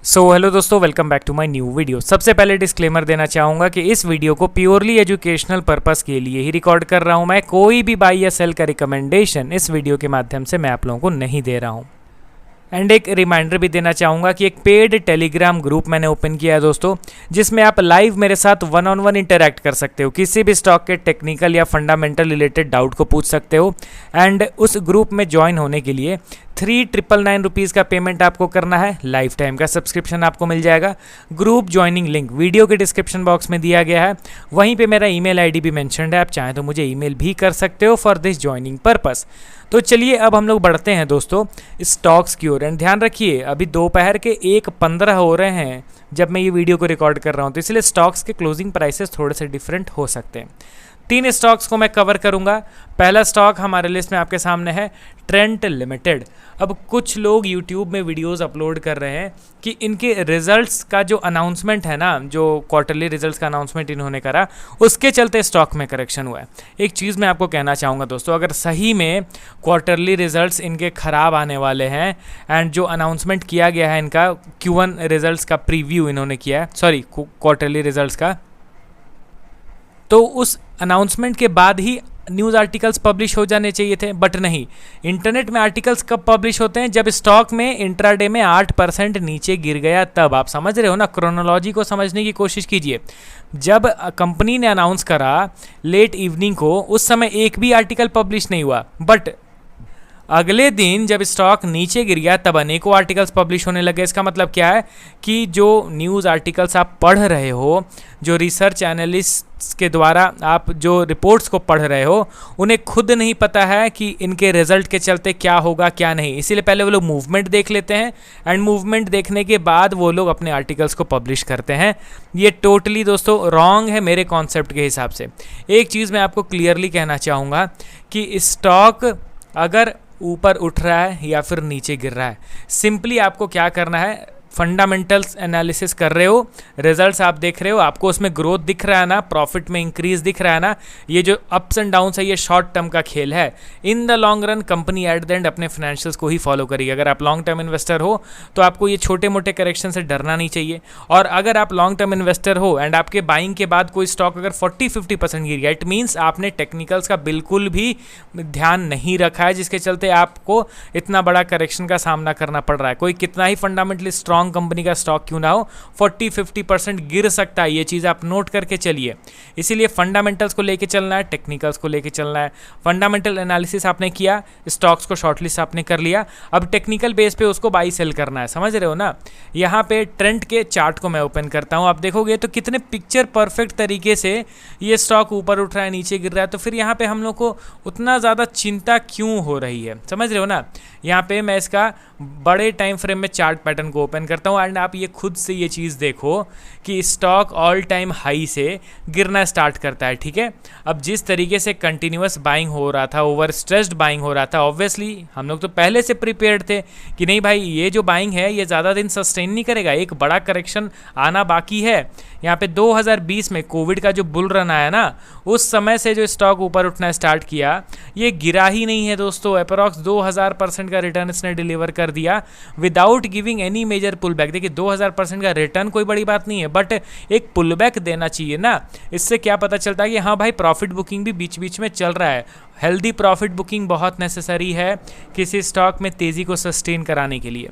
Hello दोस्तों, welcome back to my new video. सबसे पहले डिस्क्लेमर देना चाहूँगा कि इस वीडियो को प्योरली एजुकेशनल पर्पस के लिए ही रिकॉर्ड कर रहा हूँ। मैं कोई भी बाई या सेल का रिकमेंडेशन इस वीडियो के माध्यम से मैं आप लोगों को नहीं दे रहा हूँ। एंड एक रिमाइंडर भी देना चाहूँगा कि एक पेड टेलीग्राम ग्रुप मैंने ओपन किया है दोस्तों, जिसमें आप लाइव मेरे साथ वन ऑन वन इंटरैक्ट कर सकते हो, किसी भी स्टॉक के टेक्निकल या फंडामेंटल रिलेटेड डाउट को पूछ सकते हो। एंड उस ग्रुप में ज्वाइन होने के लिए 3,999 रुपीज़ का पेमेंट आपको करना है। लाइफ टाइम का सब्सक्रिप्शन आपको मिल जाएगा। ग्रुप ज्वाइनिंग लिंक वीडियो के डिस्क्रिप्शन बॉक्स में दिया गया है, वहीं पे मेरा ईमेल आईडी भी मेंशन्ड है। आप चाहें तो मुझे ईमेल भी कर सकते हो फॉर दिस ज्वाइनिंग पर्पस। तो चलिए अब हम लोग बढ़ते हैं दोस्तों स्टॉक्स की ओर। एंड ध्यान रखिए, अभी दोपहर के 1:15 हो रहे हैं जब मैं ये वीडियो को रिकॉर्ड कर रहा हूँ, तो इसलिए स्टॉक्स के क्लोजिंग प्राइसेस थोड़े से डिफरेंट हो सकते हैं। 3 स्टॉक्स को मैं कवर करूंगा। पहला स्टॉक हमारे लिस्ट में आपके सामने है ट्रेंट लिमिटेड। अब कुछ लोग यूट्यूब में वीडियोस अपलोड कर रहे हैं कि इनके रिजल्ट्स का जो अनाउंसमेंट है ना, जो क्वार्टरली रिजल्ट्स का अनाउंसमेंट इन्होंने करा, उसके चलते स्टॉक में करेक्शन हुआ है। एक चीज़ मैं आपको कहना चाहूँगा दोस्तों, अगर सही में क्वार्टरली रिजल्ट्स इनके ख़राब आने वाले हैं एंड जो अनाउंसमेंट किया गया है इनका Q1 रिजल्ट्स का प्रीव्यू इन्होंने किया है, सॉरी क्वार्टरली रिजल्ट्स का, तो उस अनाउंसमेंट के बाद ही न्यूज़ आर्टिकल्स पब्लिश हो जाने चाहिए थे, बट नहीं। इंटरनेट में आर्टिकल्स कब पब्लिश होते हैं? जब स्टॉक में इंट्राडे में 8% नीचे गिर गया तब। आप समझ रहे हो ना, क्रोनोलॉजी को समझने की कोशिश कीजिए। जब कंपनी ने अनाउंस करा लेट इवनिंग को, उस समय एक भी आर्टिकल पब्लिश नहीं हुआ, बट अगले दिन जब स्टॉक नीचे गिर गया तब अनेकों आर्टिकल्स पब्लिश होने लगे। इसका मतलब क्या है कि जो न्यूज़ आर्टिकल्स आप पढ़ रहे हो, जो रिसर्च एनालिस्ट के द्वारा आप जो रिपोर्ट्स को पढ़ रहे हो, उन्हें खुद नहीं पता है कि इनके रिजल्ट के चलते क्या होगा क्या नहीं। इसीलिए पहले वो लोग मूवमेंट देख लेते हैं एंड मूवमेंट देखने के बाद वो लोग अपने आर्टिकल्स को पब्लिश करते हैं। ये टोटली दोस्तों रॉन्ग है मेरे कॉन्सेप्ट के हिसाब से। एक चीज़ मैं आपको क्लियरली कहना चाहूँगा कि स्टॉक अगर ऊपर उठ रहा है या फिर नीचे गिर रहा है, सिंपली आपको क्या करना है, फंडामेंटल्स एनालिसिस कर रहे हो, रिजल्ट्स आप देख रहे हो, आपको उसमें ग्रोथ दिख रहा है ना, प्रॉफिट में इंक्रीज दिख रहा है ना, ये जो अप्स एंड डाउन्स है ये शॉर्ट टर्म का खेल है। In the long run company at the end अपने फाइनेंशियल्स को ही फॉलो करेगी। अगर आप लॉन्ग टर्म इन्वेस्टर हो तो आपको ये छोटे मोटे करेक्शन से डरना नहीं चाहिए। और अगर आप लॉन्ग टर्म इन्वेस्टर हो एंड आपके बाइंग के बाद कोई स्टॉक अगर 40-50% गिर गया, इट मीन्स आपने टेक्निकल्स का बिल्कुल भी ध्यान नहीं रखा है, जिसके चलते आपको इतना बड़ा करेक्शन का सामना करना पड़ रहा है। कोई कितना ही फंडामेंटली स्ट्रॉन्ग कंपनी का स्टॉक क्यों ना हो, 40-50% गिर सकता है। ये चीज़ आप नोट करके चलिए। इसीलिए फंडामेंटल्स को लेके चलना है, टेक्निकल्स को लेके चलना है। फंडामेंटल एनालिसिस आपने किया, स्टॉक्स को शॉर्टलिस्ट आपने कर लिया, अब टेक्निकल बेस पे उसको बाई सेल करना है। समझ रहे हो ना। यहाँ पे ट्रेंड के चार्ट को मैं ओपन करता हूँ, आप देखोगे तो कितने पिक्चर परफेक्ट तरीके से ये स्टॉक ऊपर उठ रहा है, नीचे गिर रहा है। तो फिर यहाँ पे हम लोग को उतना ज़्यादा चिंता क्यों हो रही है, समझ रहे हो ना। यहाँ पे मैं इसका बड़े टाइम फ्रेम में चार्ट पैटर्न को ओपन करता हूँ एंड आप ये खुद से ये चीज़ देखो कि स्टॉक ऑल टाइम हाई से गिरना स्टार्ट करता है। ठीक है, अब जिस तरीके से कंटिन्यूअस बाइंग हो रहा था, ओवर स्ट्रेस्ड बाइंग हो रहा था, ऑब्वियसली हम लोग तो पहले से प्रिपेयर्ड थे कि नहीं भाई ये जो बाइंग है ये ज़्यादा दिन सस्टेन नहीं करेगा, एक बड़ा करेक्शन आना बाकी है। यहाँ पे 2020 में कोविड का जो बुल रन आया ना, उस समय से जो स्टॉक ऊपर उठना स्टार्ट किया, ये गिरा ही नहीं है दोस्तों। अप्रॉक्स 2000% का रिटर्न इसने डिलीवर कर दिया without giving any major pull back. देखिए 2000% का रिटर्न कोई बड़ी बात नहीं है, बट एक पुल बैक देना चाहिए ना। इससे क्या पता चलता है कि हाँ भाई प्रॉफिट बुकिंग भी बीच बीच में चल रहा है। हेल्दी प्रॉफिट बुकिंग बहुत नेसेसरी है किसी स्टॉक में तेज़ी को सस्टेन कराने के लिए।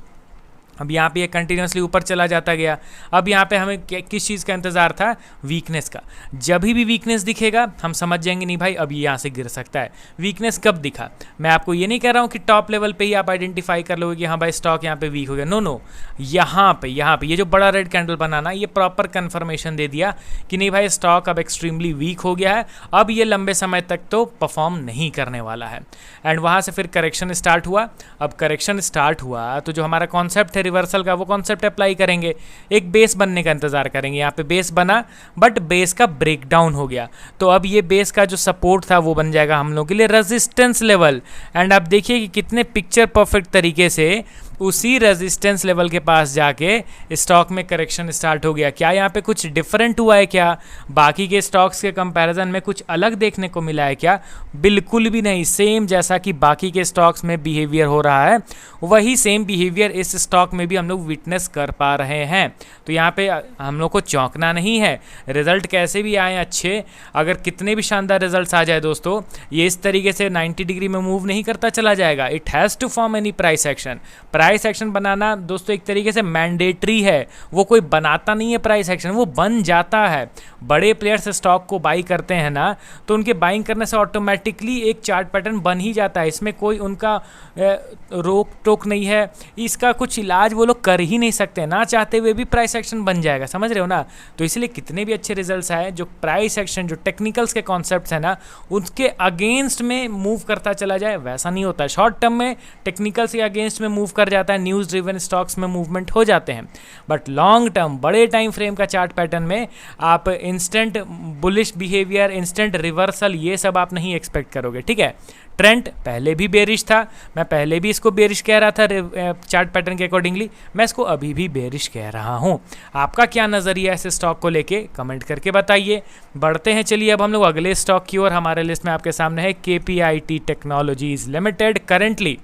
अब यहाँ पे ये कंटिन्यूसली ऊपर चला जाता गया। अब यहाँ पे हमें किस चीज़ का इंतज़ार था? वीकनेस का। जब भी वीकनेस दिखेगा हम समझ जाएंगे नहीं भाई अब ये यहाँ से गिर सकता है। वीकनेस कब दिखा? मैं आपको ये नहीं कह रहा हूँ कि टॉप लेवल पे ही आप आइडेंटिफाई कर लोगे कि हाँ भाई स्टॉक यहाँ पे वीक हो गया। नो नो, यहाँ पे ये जो बड़ा रेड कैंडल बनाना, ये प्रॉपर कन्फर्मेशन दे दिया कि नहीं भाई स्टॉक अब एक्सट्रीमली वीक हो गया है, अब ये लंबे समय तक तो परफॉर्म नहीं करने वाला है। एंड वहाँ से फिर करेक्शन स्टार्ट हुआ। अब करेक्शन स्टार्ट हुआ तो जो हमारा कॉन्सेप्ट है रिवर्सल का, वो कॉन्सेप्ट अप्लाई करेंगे, एक बेस बनने का इंतजार करेंगे। यहाँ पे बेस बना, बट बेस का ब्रेकडाउन हो गया, तो अब ये बेस का जो सपोर्ट था वो बन जाएगा हम लोग के लिए रेजिस्टेंस लेवल। एंड आप देखिए कि कितने पिक्चर परफेक्ट तरीके से उसी रेजिस्टेंस लेवल के पास जाके स्टॉक में करेक्शन स्टार्ट हो गया। क्या यहाँ पे कुछ डिफरेंट हुआ है? क्या बाकी के स्टॉक्स के कंपैरिजन में कुछ अलग देखने को मिला है क्या? बिल्कुल भी नहीं। सेम जैसा कि बाकी के स्टॉक्स में बिहेवियर हो रहा है, वही सेम बिहेवियर इस स्टॉक में भी हम लोग विटनेस कर पा रहे हैं। तो यहाँ पे हम लोग को चौंकना नहीं है, रिजल्ट कैसे भी आए अच्छे, अगर कितने भी शानदार रिजल्ट्स आ जाए दोस्तों, ये इस तरीके से 90 डिग्री में मूव नहीं करता चला जाएगा। It has to form any price action. Price action बनाना दोस्तों एक तरीके से मैंडेटरी है, वो कोई बनाता नहीं है प्राइस एक्शन, वो बन जाता है। बड़े प्लेयर्स स्टॉक को बाई करते हैं ना, तो उनके बाइंग करने से ऑटोमेटिकली एक चार्ट पैटर्न बन ही जाता है, इसमें कोई उनका रोक टोक नहीं है, इसका कुछ इलाज वो लोग कर ही नहीं सकते, ना चाहते हुए भी प्राइस एक्शन बन जाएगा, समझ रहे हो ना। तो इसलिए कितने भी अच्छे रिजल्ट्स आए, जो प्राइस एक्शन, जो टेक्निकल्स के कॉन्सेप्ट्स हैं ना, उसके अगेंस्ट में मूव करता चला जाए, वैसा नहीं होता है। शॉर्ट टर्म में टेक्निकल्स के अगेंस्ट में मूव कर जाता है, न्यूज़ ड्रिवन स्टॉक्स में मूवमेंट हो जाते हैं, बट लॉन्ग टर्म बड़े टाइम फ्रेम का चार्ट पैटर्न में आप instant bullish behaviour, instant reversal, ये सब आप नहीं एक्सपेक्ट करोगे, ठीक है। ट्रेंड पहले भी बेरिश था, मैं पहले भी इसको बेरिश कह रहा था चार्ट पैटर्न के अकॉर्डिंगली, मैं इसको अभी भी बेरिश कह रहा हूँ। आपका क्या नज़रिया है इस स्टॉक को लेके, कमेंट करके बताइए। बढ़ते हैं, चलिए अब हम लोग अगले स्टॉक की ओर। हमारे लिस्ट में आपके सामने है KPIT टेक्नोलॉजीज लिमिटेड। करेंटली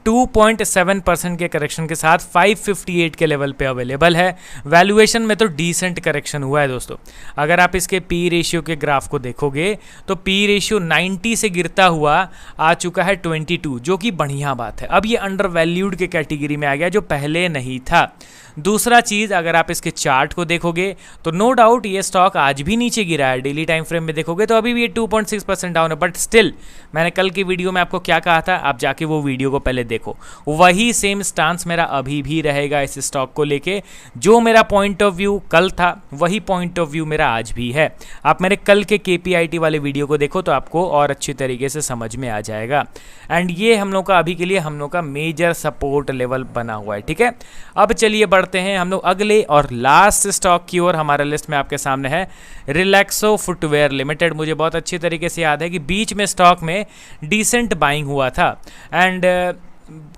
2.7% के करेक्शन के साथ 558 के लेवल पे अवेलेबल है। वैल्यूएशन में तो डिसेंट करेक्शन हुआ है दोस्तों। अगर आप इसके पी रेशियो के ग्राफ को देखोगे तो पी रेशियो 90 से गिरता हुआ आ चुका है 22, जो कि बढ़िया बात है। अब ये अंडर वैल्यूड के कैटेगरी में आ गया, जो पहले नहीं था। दूसरा चीज़, अगर आप इसके चार्ट को देखोगे तो नो डाउट ये स्टॉक आज भी नीचे गिरा है। डेली टाइम फ्रेम में देखोगे तो अभी भी ये 2.6% डाउन है, बट स्टिल मैंने कल की वीडियो में आपको क्या कहा था, आप जाके वो वीडियो को पहले देखो। वही सेम स्टांस मेरा अभी भी रहेगा इस स्टॉक को लेके। जो मेरा पॉइंट ऑफ व्यू कल था, वही पॉइंट ऑफ व्यू मेरा आज भी है। आप मेरे कल के KPIT वाले वीडियो को देखो तो आपको और अच्छी तरीके से समझ में आ जाएगा। एंड ये हम लोग का अभी के लिए हम लोग का मेजर सपोर्ट लेवल बना हुआ है, ठीक है। अब चलिए बढ़ते हैं हम लोग अगले और लास्ट स्टॉक की ओर। हमारे लिस्ट में आपके सामने है रिलैक्सो फुटवेयर लिमिटेड। मुझे बहुत अच्छी तरीके से याद है कि बीच में स्टॉक में डिसेंट बाइंग हुआ था, एंड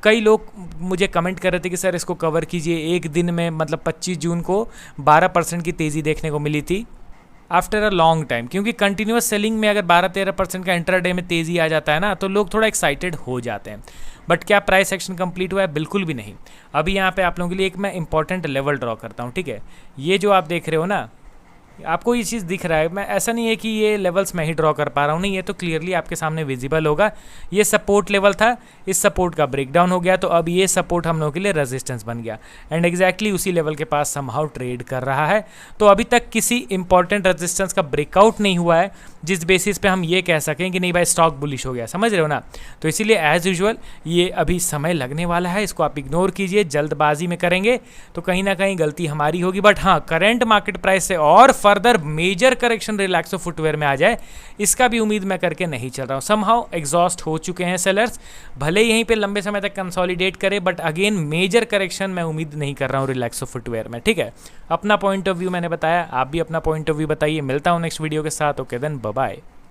कई लोग मुझे कमेंट कर रहे थे कि सर इसको कवर कीजिए। एक दिन में मतलब 25 जून को 12% की तेज़ी देखने को मिली थी आफ्टर अ लॉन्ग टाइम, क्योंकि कंटिन्यूस सेलिंग में अगर 12-13% का इंट्राडे में तेज़ी आ जाता है ना, तो लोग थोड़ा एक्साइटेड हो जाते हैं। बट क्या प्राइस एक्शन कंप्लीट हुआ है? बिल्कुल भी नहीं। अभी यहाँ पे आप लोगों के लिए एक मैं इंपॉर्टेंट लेवल ड्रॉ करता हूँ, ठीक है। ये जो आप देख रहे हो ना, आपको ये चीज़ दिख रहा है, मैं ऐसा नहीं है कि ये लेवल्स मैं ही ड्रॉ कर पा रहा हूँ, नहीं, ये तो क्लियरली आपके सामने विजिबल होगा। ये सपोर्ट लेवल था, इस सपोर्ट का ब्रेकडाउन हो गया, तो अब ये सपोर्ट हम लोगों के लिए रेजिस्टेंस बन गया, एंड एग्जैक्टली उसी लेवल के पास समहाउ ट्रेड कर रहा है। तो अभी तक किसी इंपॉर्टेंट रेजिस्टेंस का ब्रेकआउट नहीं हुआ है जिस बेसिस पे हम ये कह सकें कि नहीं भाई स्टॉक बुलिश हो गया, समझ रहे हो ना। तो इसीलिए एज यूजुअल ये अभी समय लगने वाला है, इसको आप इग्नोर कीजिए। जल्दबाजी में करेंगे तो कहीं ना कहीं गलती हमारी होगी, बट हाँ, करंट मार्केट प्राइस से और further major correction Relaxo footwear में आ जाए, इसका भी उम्मीद मैं करके नहीं चल रहा हूँ। समहाउ एग्जॉस्ट हो चुके हैं सेलर्स, भले यहीं पे लंबे समय तक कंसोलिडेट करे, बट अगेन मेजर करेक्शन मैं उम्मीद नहीं कर रहा हूँ रिलैक्सो फुटवेयर में, ठीक है। अपना पॉइंट ऑफ व्यू मैंने बताया, आप भी अपना पॉइंट ऑफ व्यू बताइए। मिलता हूँ नेक्स्ट वीडियो के साथ, ओके देन बाय बाय।